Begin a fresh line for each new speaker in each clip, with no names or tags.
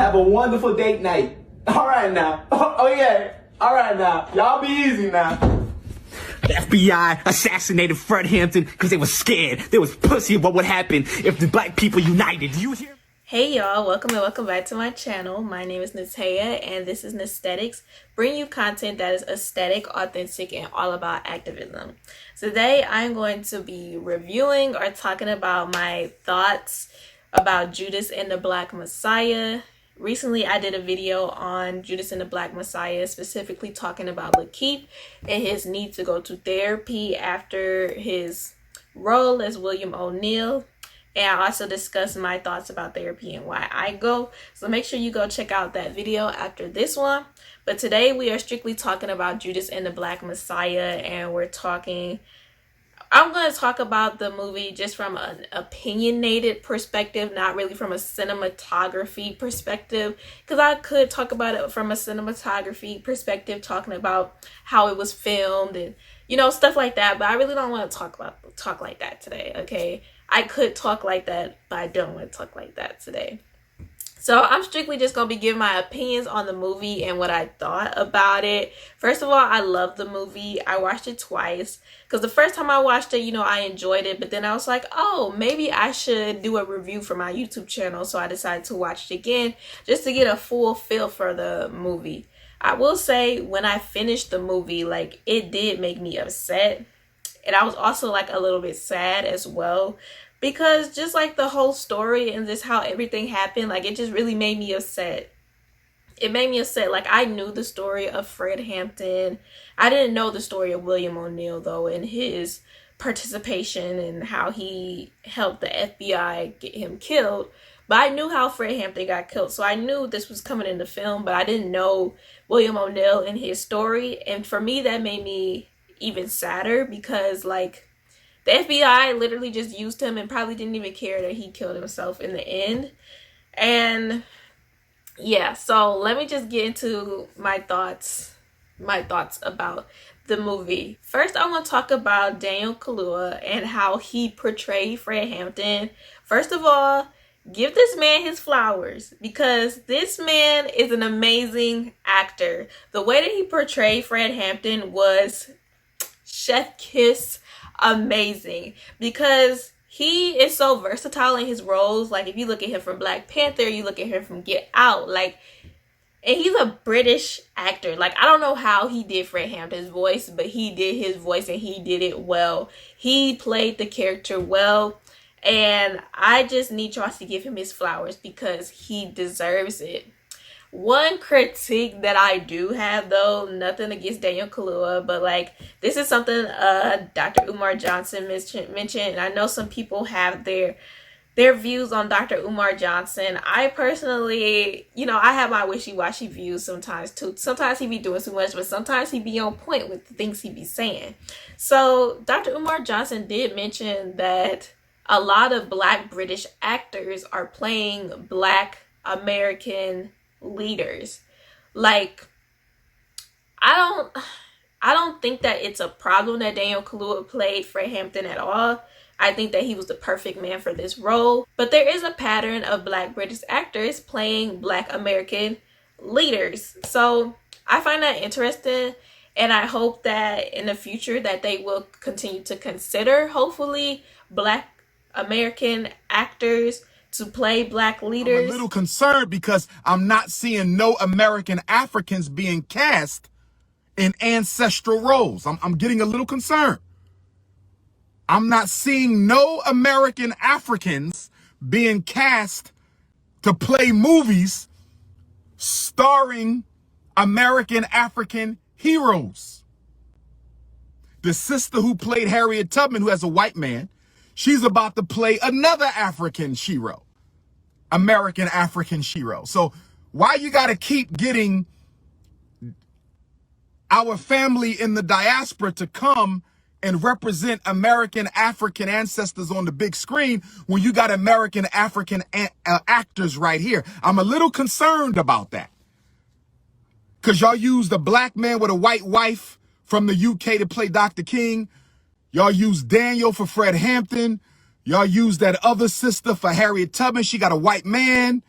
have a wonderful date night. All right now. Oh yeah. All right now. Y'all be easy now.
The FBI assassinated Fred Hampton because they were scared. They was pussy of what would happen if the black people united. Do you hear?
Hey y'all, welcome back to my channel. My name is Nataya and this is Nesthetics, bringing you content that is aesthetic, authentic, and all about activism. Today I'm going to be reviewing or talking about my thoughts about Judas and the Black Messiah. Recently I did a video on Judas and the Black Messiah, specifically talking about Lakeith and his need to go to therapy after his role as William O'Neill. And I also discussed my thoughts about therapy and why I go. So make sure you go check out that video after this one. But today we are strictly talking about Judas and the Black Messiah. And I'm going to talk about the movie just from an opinionated perspective, not really from a cinematography perspective. Because I could talk about it from a cinematography perspective, talking about how it was filmed and, you know, stuff like that. But I really don't want to talk like that today, okay? I could talk like that, but I don't want to talk like that today. So I'm strictly just going to be giving my opinions on the movie and what I thought about it. First of all, I love the movie. I watched it twice because the first time I watched it, you know, I enjoyed it. But then I was like, oh, maybe I should do a review for my YouTube channel. So I decided to watch it again just to get a full feel for the movie. I will say when I finished the movie, like, it did make me upset. And I was also like a little bit sad as well, because just like the whole story and just how everything happened, like it just really made me upset. It made me upset. Like, I knew the story of Fred Hampton. I didn't know the story of William O'Neill though, and his participation and how he helped the FBI get him killed. But I knew how Fred Hampton got killed, so I knew this was coming in the film, but I didn't know William O'Neill and his story. And for me, that made me even sadder because, like, the FBI literally just used him and probably didn't even care that he killed himself in the end. And yeah, so let me just get into my thoughts about the movie. First, I want to talk about Daniel Kaluuya and how he portrayed Fred Hampton. First of all, give this man his flowers, because this man is an amazing actor. The way that he portrayed Fred Hampton was chef kiss amazing, because he is so versatile in his roles. Like, if you look at him from Black Panther, you look at him from Get Out, like, and he's a British actor. Like, I don't know how he did Fred Hampton's voice, but he did his voice and he did it well. He played the character well, and I just need y'all to give him his flowers because he deserves it. One critique that I do have, though, nothing against Daniel Kaluuya, but like, this is something Dr. Umar Johnson mentioned, and I know some people have their views on Dr. Umar Johnson. I personally, you know, I have my wishy-washy views sometimes too. Sometimes he be doing too much, but sometimes he be on point with the things he be saying. So Dr. Umar Johnson did mention that a lot of Black British actors are playing Black American leaders. Like, I don't think that it's a problem that Daniel Kaluuya played Fred Hampton at all. I think that he was the perfect man for this role. But there is a pattern of Black British actors playing Black American leaders. So I find that interesting, and I hope that in the future that they will continue to consider, hopefully, Black American actors to play Black leaders.
I'm a little concerned because I'm not seeing no American Africans being cast in ancestral roles. I'm getting a little concerned. I'm not seeing no American Africans being cast to play movies starring American African heroes. The sister who played Harriet Tubman, who has a white man, she's about to play another African hero. American African hero. So why you got to keep getting our family in the diaspora to come and represent American African ancestors on the big screen when you got American African actors right here? I'm a little concerned about that, because y'all used a Black man with a white wife from the UK to play Dr. King. Y'all used Daniel for Fred Hampton. Y'all used that other sister for Harriet Tubman. She got a white man.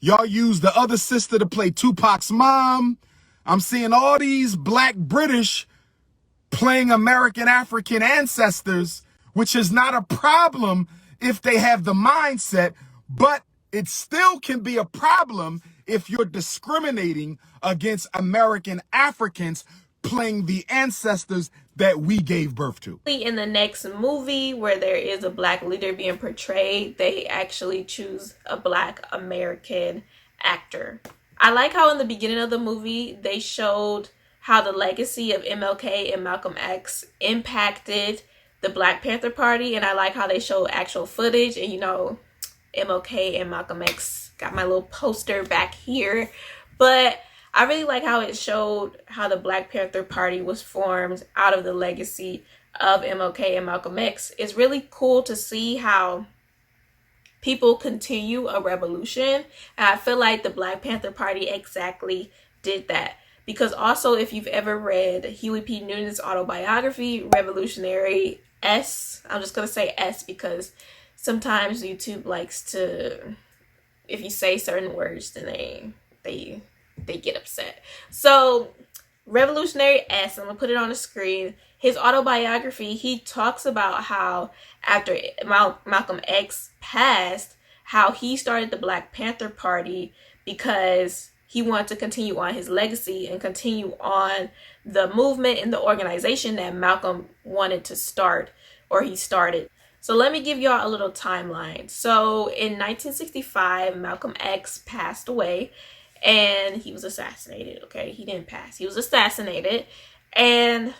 Y'all use the other sister to play Tupac's mom. I'm seeing all these black British playing American African ancestors, which is not a problem if they have the mindset, but it still can be a problem if you're discriminating against American Africans playing the ancestors that we gave birth to.
In the next movie where there is a black leader being portrayed, they actually choose a black American actor. I like how in the beginning of the movie they showed how the legacy of MLK and Malcolm X impacted the Black Panther Party, and I like how they show actual footage. And you know, MLK and Malcolm X, got my little poster back here, but I really like how it showed how the Black Panther Party was formed out of the legacy of MLK and Malcolm X. It's really cool to see how people continue a revolution, and I feel like the Black Panther Party exactly did that. Because also, if you've ever read Huey P. Newton's autobiography, Revolutionary S, I'm just going to say S because sometimes YouTube likes to, if you say certain words, then they get upset. So, Revolutionary S, I'm going to put it on the screen. His autobiography, he talks about how after Malcolm X passed, how he started the Black Panther Party because he wanted to continue on his legacy and continue on the movement and the organization that Malcolm wanted to start, or he started. So let me give y'all a little timeline. So in 1965, Malcolm X passed away and he was assassinated. Okay, he didn't pass. He was assassinated. And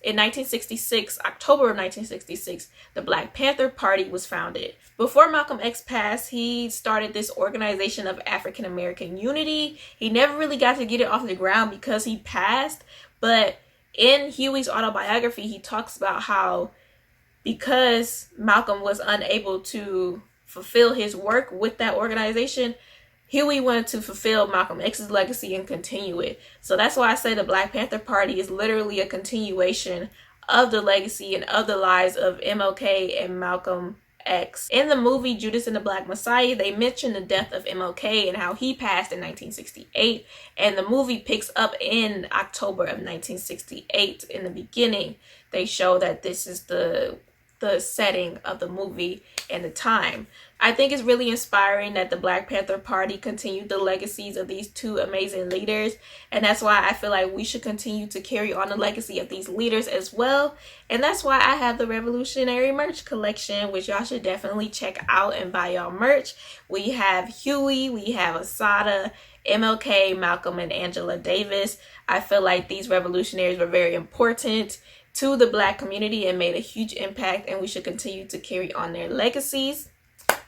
in 1966, October of 1966, the Black Panther Party was founded. Before Malcolm X passed, he started this organization of African American unity. He never really got to get it off the ground because he passed. But in Huey's autobiography, he talks about how because Malcolm was unable to fulfill his work with that organization, Huey wanted to fulfill Malcolm X's legacy and continue it. So that's why I say the Black Panther Party is literally a continuation of the legacy and of the lives of MLK and Malcolm X. In the movie Judas and the Black Messiah, they mention the death of MLK and how he passed in 1968. And the movie picks up in October of 1968. In the beginning, they show that this is the setting of the movie and the time. I think it's really inspiring that the Black Panther Party continued the legacies of these two amazing leaders, and that's why I feel like we should continue to carry on the legacy of these leaders as well. And that's why I have the Revolutionary merch collection, which y'all should definitely check out and buy y'all merch. We have Huey, we have Asada, MLK, Malcolm, and Angela Davis. I feel like these revolutionaries were very important to the Black community and made a huge impact, and we should continue to carry on their legacies.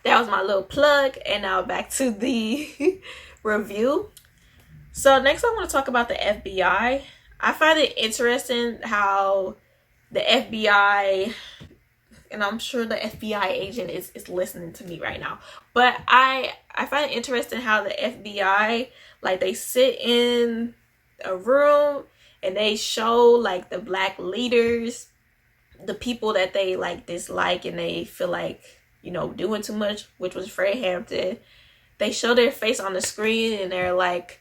That was my little plug, and now back to the review. So next I want to talk about the FBI. I find it interesting how the FBI, and I'm sure the FBI agent is listening to me right now, but I find it interesting how the FBI, like, they sit in a room and they show like the Black leaders, the people that they like dislike and they feel like, you know, doing too much, which was Fred Hampton. They show their face on the screen and they're like,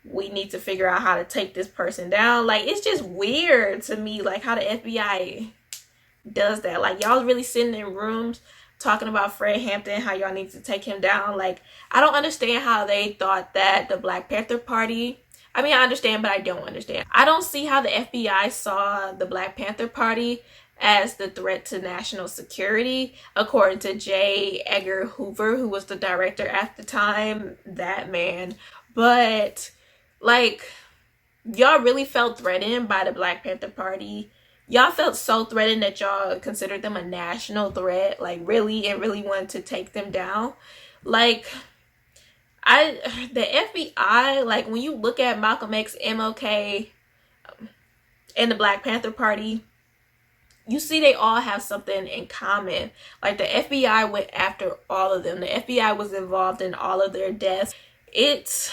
we need to figure out how to take this person down. Like, it's just weird to me, like, how the FBI does that. Like, y'all really sitting in rooms talking about Fred Hampton, how y'all need to take him down. Like, I don't understand how they thought that the Black Panther Party, I mean, I understand, but I don't understand. I don't see how the FBI saw the Black Panther Party as the threat to national security, according to J. Edgar Hoover, who was the director at the time. That man. But, like, y'all really felt threatened by the Black Panther Party. Y'all felt so threatened that y'all considered them a national threat, like, really, and really wanted to take them down. Like, the FBI, like, when you look at Malcolm X, MLK, and the Black Panther Party, you see they all have something in common. Like, the FBI went after all of them. The FBI was involved in all of their deaths. It's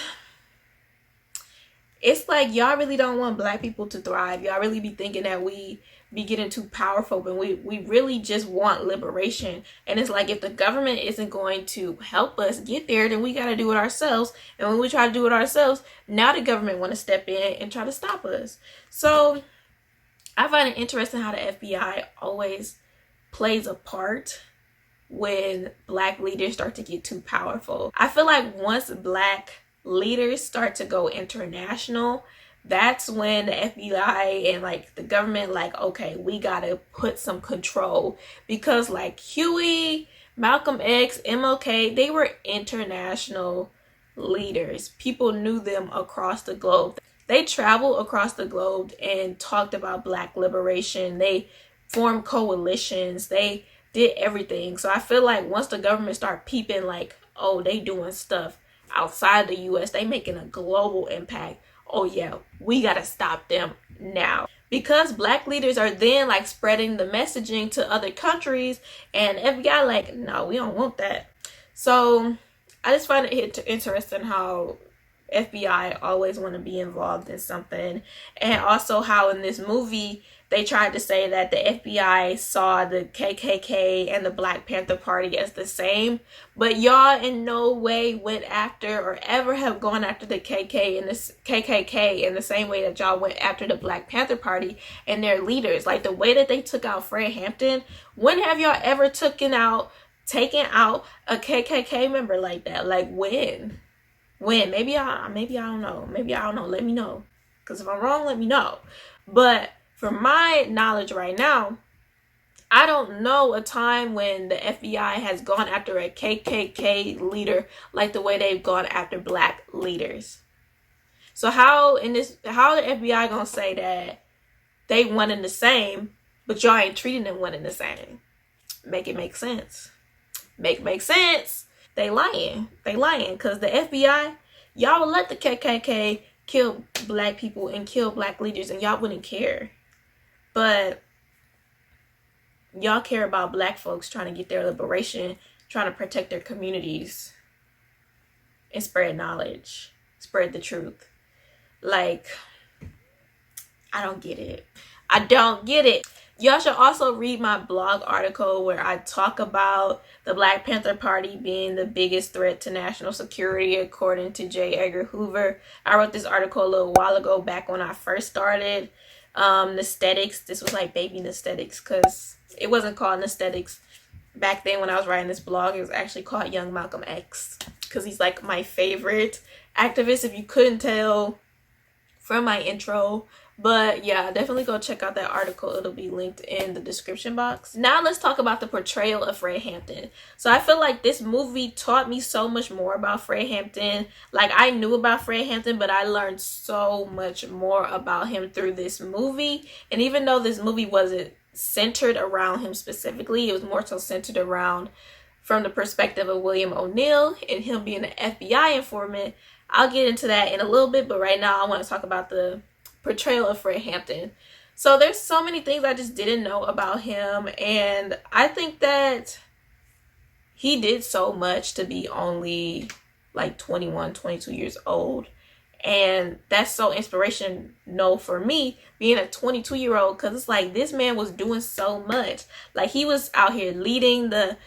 like y'all really don't want Black people to thrive. Y'all really be thinking that we be getting too powerful, but we really just want liberation. And it's like, if the government isn't going to help us get there, then we got to do it ourselves. And when we try to do it ourselves, now the government want to step in and try to stop us. So I find it interesting how the FBI always plays a part when Black leaders start to get too powerful. I feel like once Black leaders start to go international, that's when the FBI and like the government, like, okay, we gotta put some control, because like Huey, Malcolm X, MLK, they were international leaders. People knew them across the globe. They traveled across the globe and talked about Black liberation. They formed coalitions. They did everything. So I feel like once the government start peeping like, oh, they doing stuff outside the US, they making a global impact, oh yeah, we gotta stop them now. Because Black leaders are then like spreading the messaging to other countries, and FBI like, no, we don't want that. So I just find it interesting how FBI always want to be involved in something. And also how in this movie they tried to say that the FBI saw the KKK and the Black Panther Party as the same, but y'all in no way went after or ever have gone after the KKK in the same way that y'all went after the Black Panther Party and their leaders. Like the way that they took out Fred Hampton, when have y'all ever taken out a KKK member like that? Like when? Maybe I don't know. Let me know. Because if I'm wrong, let me know. But from my knowledge right now, I don't know a time when the FBI has gone after a KKK leader like the way they've gone after Black leaders. So how the FBI gonna say that they one and the same, but y'all ain't treating them one and the same? Make it make sense. Make sense. They lying, because the FBI, y'all would let the KKK kill Black people and kill Black leaders and y'all wouldn't care. But y'all care about Black folks trying to get their liberation, trying to protect their communities and spread knowledge, spread the truth. Like, I don't get it. Y'all should also read my blog article where I talk about the Black Panther Party being the biggest threat to national security according to J. Edgar Hoover. I wrote this article a little while ago, back when I first started Nesthetics. This was like baby Nesthetics, because it wasn't called Nesthetics back then when I was writing this blog. It was actually called Young Malcolm X, because he's like my favorite activist, if you couldn't tell from my intro. But yeah, definitely go check out that article. It'll be linked in the description box. Now let's talk about the portrayal of Fred Hampton. So I feel like this movie taught me so much more about Fred Hampton. Like, I knew about Fred Hampton, but I learned so much more about him through this movie. And even though this movie wasn't centered around him specifically, it was more so centered around from the perspective of William O'Neal and him being an FBI informant. I'll get into that in a little bit, but right now I want to talk about the portrayal of Fred Hampton. So there's so many things I just didn't know about him, and I think that he did so much to be only like 21, 22 years old. And that's so inspirational for me, being a 22-year-old, because it's like this man was doing so much. Like, he was out here leading the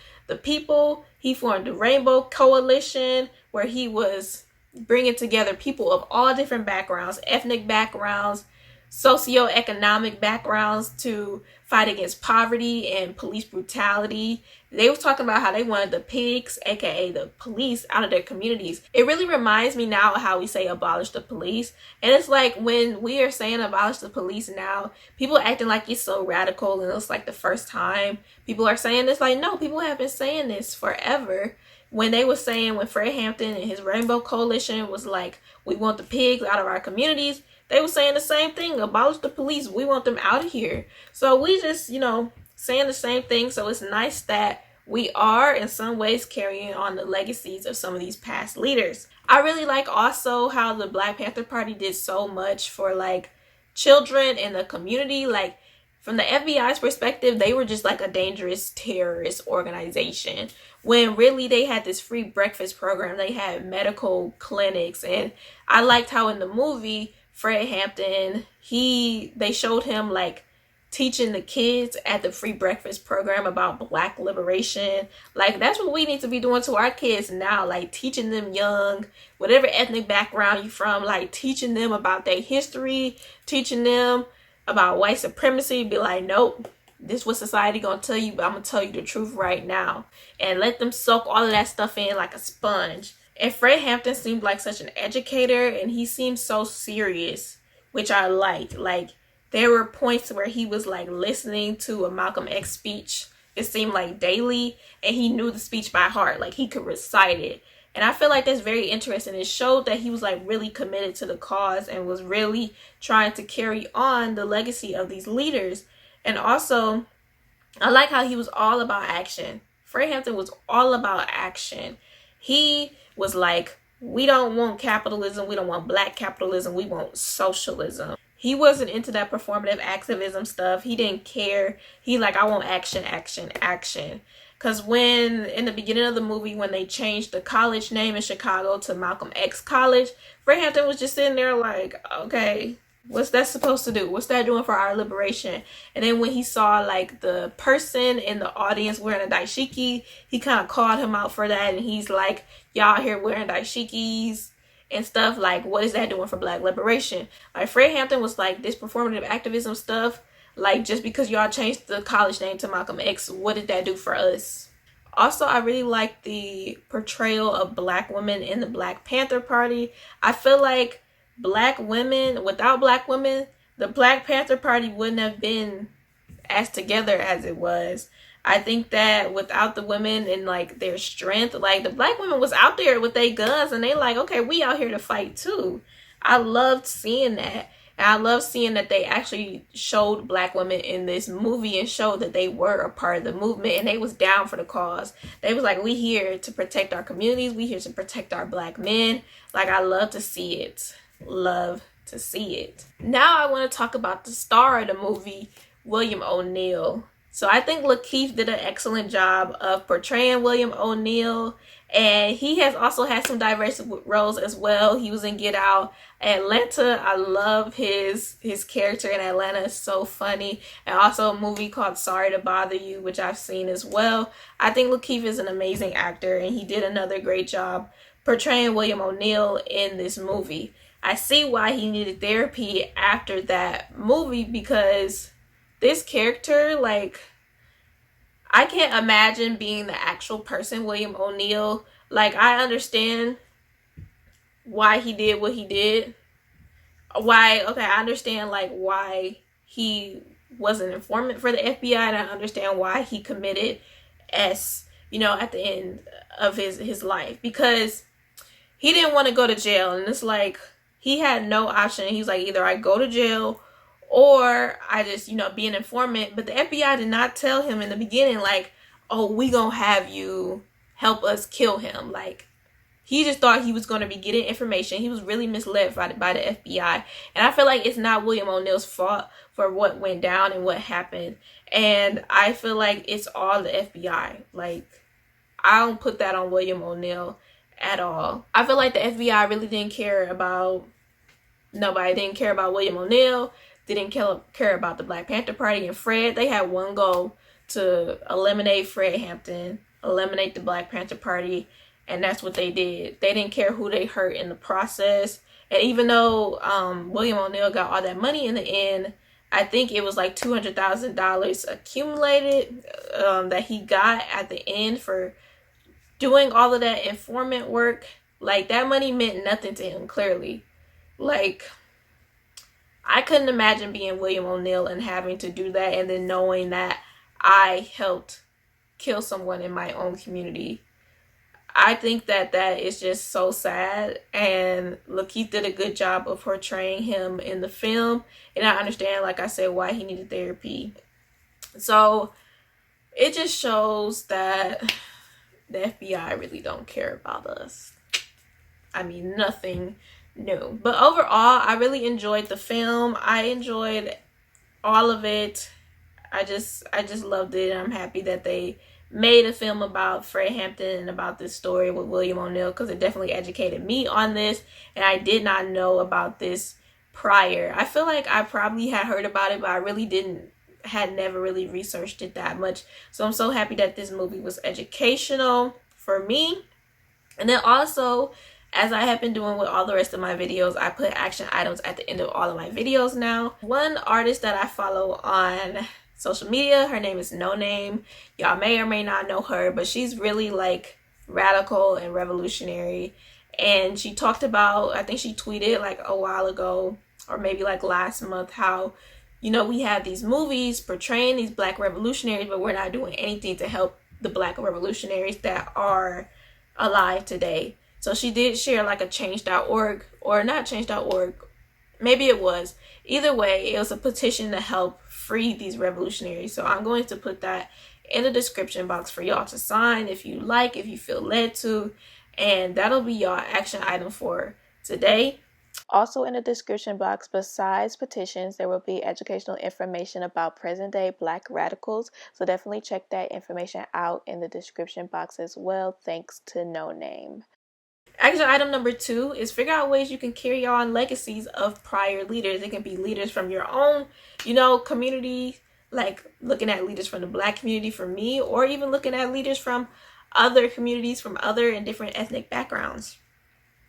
people. He formed the Rainbow Coalition, where he was bringing together people of all different backgrounds, ethnic backgrounds, socioeconomic backgrounds, to fight against poverty and police brutality. They were talking about how they wanted the pigs, aka the police, out of their communities. It really reminds me now of how we say abolish the police. And it's like, when we are saying abolish the police now, people are acting like it's so radical and it's like the first time people are saying this. Like, no, people have been saying this forever. When they were saying, when Fred Hampton and his Rainbow Coalition was like, we want the pigs out of our communities, they were saying the same thing. Abolish the police. We want them out of here. So we just, saying the same thing. So it's nice that we are in some ways carrying on the legacies of some of these past leaders. I really like also how the Black Panther Party did so much for like children in the community. Like, from the FBI's perspective, they were just like a dangerous terrorist organization, when really they had this free breakfast program. They had medical clinics. And I liked how in the movie, Fred Hampton, they showed him like teaching the kids at the free breakfast program about Black liberation. Like, that's what we need to be doing to our kids now, like teaching them young, whatever ethnic background you're from, like teaching them about their history, teaching them about white supremacy. Be like, nope, this is what society gonna tell you, but I'm gonna tell you the truth right now. And let them soak all of that stuff in like a sponge. And Fred Hampton seemed like such an educator, and he seemed so serious, which I liked. Like, there were points where he was like listening to a Malcolm X speech, it seemed like daily, and he knew the speech by heart. Like, he could recite it. And I feel like that's very interesting. It showed that he was like really committed to the cause and was really trying to carry on the legacy of these leaders. And also, I like how he was all about action. Fred Hampton was all about action. He was like, we don't want capitalism, we don't want Black capitalism, we want socialism. He wasn't into that performative activism stuff. He didn't care. He like, I want action, action, action. Because when, in the beginning of the movie, when they changed the college name in Chicago to Malcolm X College, Fred Hampton was just sitting there like, okay, what's that supposed to do? What's that doing for our liberation? And then when he saw like the person in the audience wearing a dashiki, he kind of called him out for that. And he's like, y'all here wearing dashikis and stuff. Like, what is that doing for Black liberation? Like, Fred Hampton was like, this performative activism stuff, like, just because y'all changed the college name to Malcolm X, what did that do for us? Also, I really like the portrayal of Black women in the Black Panther Party. I feel like Black women, without Black women, the Black Panther Party wouldn't have been as together as it was. I think that without the women and like their strength, like the Black women was out there with their guns and they like, okay, we out here to fight too. I loved seeing that. And I love seeing that they actually showed Black women in this movie and showed that they were a part of the movement and they was down for the cause. They was like, we here to protect our communities. We here to protect our Black men. Like, I love to see it. Love to see it. Now I want to talk about the star of the movie, William O'Neill. So I think Lakeith did an excellent job of portraying William O'Neill. And he has also had some diverse roles as well. He was in Get Out. Atlanta, I love his character in Atlanta. It's so funny. And also a movie called Sorry to Bother You, which I've seen as well. I think Lakeith is an amazing actor, and he did another great job portraying William O'Neill in this movie. I see why he needed therapy after that movie, because this character, like, I can't imagine being the actual person, William O'Neill. Like, I understand why he did what he did. I understand, like, why he was an informant for the FBI, and I understand why he committed at the end of his life. Because he didn't want to go to jail, and it's like, he had no option. He was like, either I go to jail or I just, be an informant. But the FBI did not tell him in the beginning, like, oh, we gonna have you help us kill him. Like, he just thought he was going to be getting information. He was really misled by the FBI. And I feel like it's not William O'Neill's fault for what went down and what happened. And I feel like it's all the FBI. Like, I don't put that on William O'Neill at all. I feel like the FBI really didn't care about nobody. Didn't care about William O'Neill. They didn't care about the Black Panther Party and Fred. They had one goal: to eliminate Fred Hampton, eliminate the Black Panther Party, and that's what they did. They didn't care who they hurt in the process. And even though William O'Neill got all that money in the end, I think it was like $200,000 accumulated that he got at the end for doing all of that informant work. Like, that money meant nothing to him, clearly. Like, I couldn't imagine being William O'Neill and having to do that and then knowing that I helped kill someone in my own community. I think that is just so sad, and Lakeith did a good job of portraying him in the film, and I understand, like I said, why he needed therapy. So it just shows that the FBI really don't care about us. I mean, nothing new. But overall, I really enjoyed the film. I enjoyed all of it. I just loved it. I'm happy that they made a film about Fred Hampton and about this story with William O'Neill, because it definitely educated me on this, and I did not know about this prior. I feel like I probably had heard about it, but I really didn't had never really researched it that much. So I'm so happy that this movie was educational for me. And then also, as I have been doing with all the rest of my videos, I put action items at the end of all of my videos now. One artist that I follow on social media, her name is Noname. Y'all may or may not know her, but she's really like radical and revolutionary. And she talked about, I think she tweeted like a while ago, or maybe like last month, how, you know, we have these movies portraying these Black revolutionaries, but we're not doing anything to help the Black revolutionaries that are alive today. So she did share like a change.org, or not change.org, maybe it was. Either way, it was a petition to help free these revolutionaries. So I'm going to put that in the description box for y'all to sign if you like, if you feel led to. And that'll be y'all action item for today. Also in the description box, besides petitions, there will be educational information about present-day Black radicals. So definitely check that information out in the description box as well. Thanks to Noname. Action item number 2 is figure out ways you can carry on legacies of prior leaders. It can be leaders from your own, you know, community, like looking at leaders from the Black community for me, or even looking at leaders from other communities, from other and different ethnic backgrounds.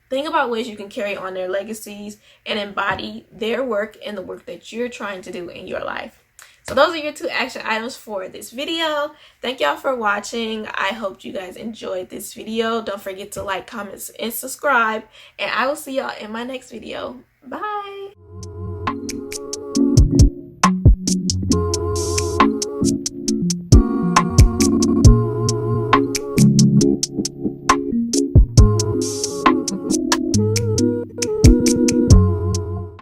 Think about ways you can carry on their legacies and embody their work in the work that you're trying to do in your life. So those are your 2 action items for this video. Thank y'all for watching. I hope you guys enjoyed this video. Don't forget to like, comment, and subscribe. And I will see y'all in my next video. Bye.